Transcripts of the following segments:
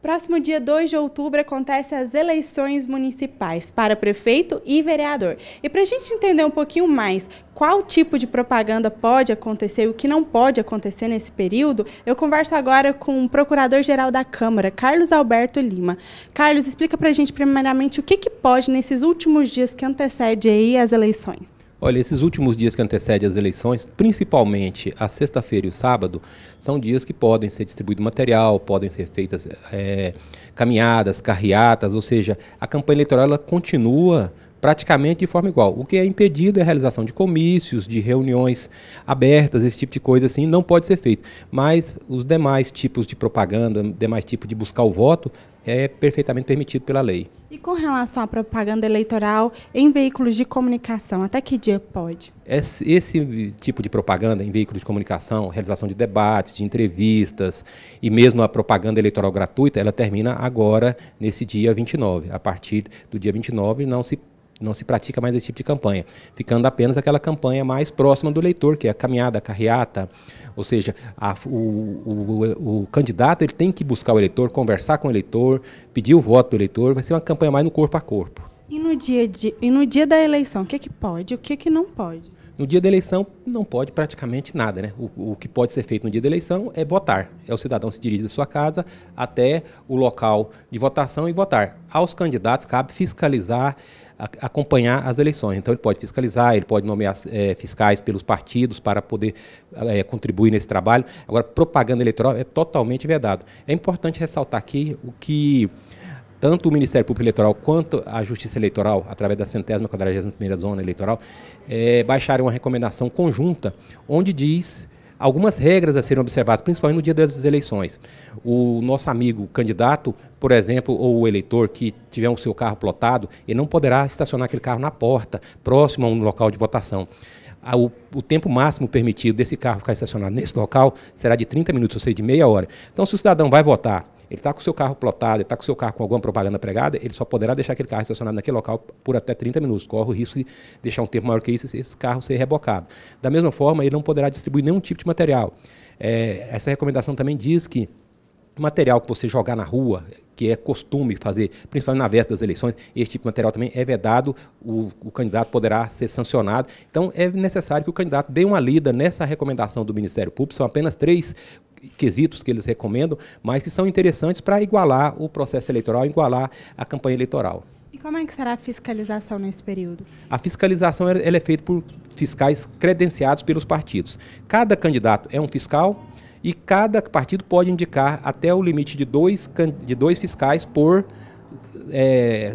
Próximo dia 2 de outubro acontecem as eleições municipais para prefeito e vereador. E para a gente entender um pouquinho mais qual tipo de propaganda pode acontecer e o que não pode acontecer nesse período, eu converso agora com o Procurador-Geral da Câmara, Carlos Alberto Lima. Carlos, explica para a gente primeiramente o que pode nesses últimos dias que antecedem aí as eleições. Olha, esses últimos dias que antecedem as eleições, principalmente a sexta-feira e o sábado, são dias que podem ser distribuído material, podem ser feitas caminhadas, carreatas, ou seja, a campanha eleitoral ela continua praticamente de forma igual. O que é impedido é a realização de comícios, de reuniões abertas, esse tipo de coisa assim, não pode ser feito. Mas os demais tipos de propaganda, demais tipos de buscar o voto, é perfeitamente permitido pela lei. E com relação à propaganda eleitoral em veículos de comunicação, até que dia pode? Esse tipo de propaganda em veículos de comunicação, realização de debates, de entrevistas e mesmo a propaganda eleitoral gratuita, ela termina agora, nesse dia 29. A partir do dia 29 não se pratica mais esse tipo de campanha, ficando apenas aquela campanha mais próxima do eleitor, que é a caminhada, a carreata, ou seja, o candidato ele tem que buscar o eleitor, conversar com o eleitor, pedir o voto do eleitor, vai ser uma campanha mais no corpo a corpo. E no dia da eleição, o que pode e o que não pode? No dia da eleição não pode praticamente nada, né? O que pode ser feito no dia da eleição é votar. É o cidadão se dirigir da sua casa até o local de votação e votar. Aos candidatos cabe fiscalizar, acompanhar as eleições. Então ele pode fiscalizar, ele pode nomear fiscais pelos partidos para poder contribuir nesse trabalho. Agora, propaganda eleitoral é totalmente vedado. É importante ressaltar aqui o que tanto o Ministério Público Eleitoral quanto a Justiça Eleitoral, através da 141ª Zona Eleitoral, baixaram uma recomendação conjunta, onde diz algumas regras a serem observadas, principalmente no dia das eleições. O nosso amigo candidato, por exemplo, ou o eleitor que tiver o seu carro plotado, ele não poderá estacionar aquele carro na porta, próximo a um local de votação. O tempo máximo permitido desse carro ficar estacionado nesse local será de 30 minutos, ou seja, de meia hora. Então, se o cidadão vai votar, ele está com o seu carro plotado, ele está com o seu carro com alguma propaganda pregada, ele só poderá deixar aquele carro estacionado naquele local por até 30 minutos. Corre o risco de deixar um tempo maior que isso, esse carro ser rebocado. Da mesma forma, ele não poderá distribuir nenhum tipo de material. Essa recomendação também diz que material que você jogar na rua, que é costume fazer, principalmente na véspera das eleições, esse tipo de material também é vedado, o candidato poderá ser sancionado. Então, é necessário que o candidato dê uma lida nessa recomendação do Ministério Público, são apenas 3 quesitos que eles recomendam, mas que são interessantes para igualar o processo eleitoral, igualar a campanha eleitoral. E como é que será a fiscalização nesse período? A fiscalização ela é feita por fiscais credenciados pelos partidos. Cada candidato é um fiscal e cada partido pode indicar até o limite de dois fiscais por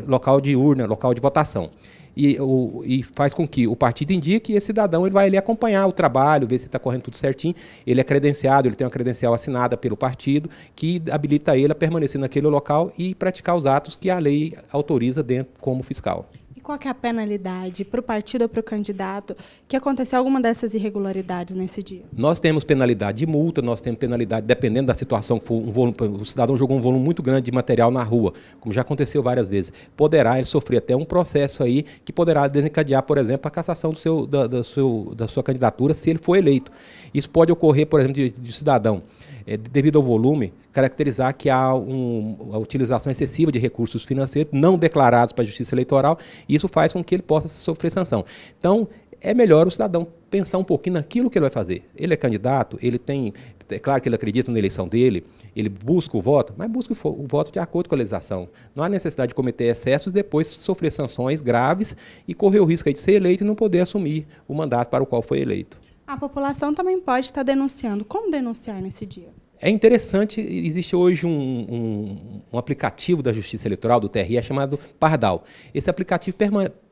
local de urna, local de votação. E faz com que o partido indique e esse cidadão ele vai ali acompanhar o trabalho, ver se está correndo tudo certinho. Ele é credenciado, ele tem uma credencial assinada pelo partido que habilita ele a permanecer naquele local e praticar os atos que a lei autoriza dentro como fiscal. E qual que é a penalidade para o partido ou para o candidato que aconteceu alguma dessas irregularidades nesse dia? Nós temos penalidade de multa, nós temos penalidade, dependendo da situação, que for o cidadão jogou um volume muito grande de material na rua, como já aconteceu várias vezes, poderá ele sofrer até um processo aí que poderá desencadear, por exemplo, a cassação da sua candidatura se ele for eleito. Isso pode ocorrer, por exemplo, de cidadão, devido ao volume, caracterizar que há a utilização excessiva de recursos financeiros não declarados para a Justiça Eleitoral, e isso faz com que ele possa sofrer sanção. Então, é melhor o cidadão pensar um pouquinho naquilo que ele vai fazer. Ele é candidato, é claro que ele acredita na eleição dele, ele busca o voto, mas busca o voto de acordo com a legislação. Não há necessidade de cometer excessos e depois sofrer sanções graves e correr o risco aí de ser eleito e não poder assumir o mandato para o qual foi eleito. A população também pode estar denunciando. Como denunciar nesse dia? É interessante, existe hoje um aplicativo da Justiça Eleitoral, do TRE, chamado Pardal. Esse aplicativo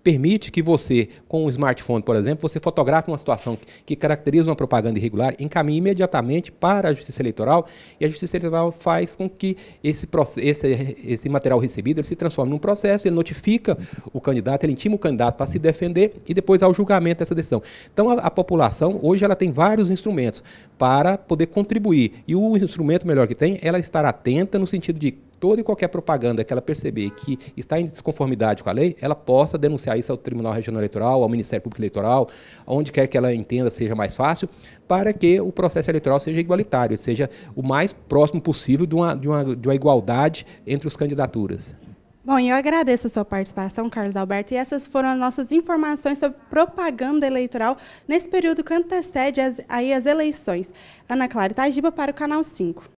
permite que você, com um smartphone, por exemplo, você fotografe uma situação que caracteriza uma propaganda irregular, encaminhe imediatamente para a Justiça Eleitoral e a Justiça Eleitoral faz com que esse material recebido ele se transforme num processo, ele notifica o candidato, ele intima o candidato para se defender e depois há o julgamento dessa decisão. Então, a população, hoje, ela tem vários instrumentos para poder contribuir e o instrumento melhor que tem, ela estar atenta no sentido de toda e qualquer propaganda que ela perceber que está em desconformidade com a lei, ela possa denunciar isso ao Tribunal Regional Eleitoral, ao Ministério Público Eleitoral, onde quer que ela entenda seja mais fácil, para que o processo eleitoral seja igualitário, seja o mais próximo possível de uma igualdade entre as candidaturas. Bom, eu agradeço a sua participação, Carlos Alberto, e essas foram as nossas informações sobre propaganda eleitoral nesse período que antecede as eleições. Ana Clara Itagiba para o Canal 5.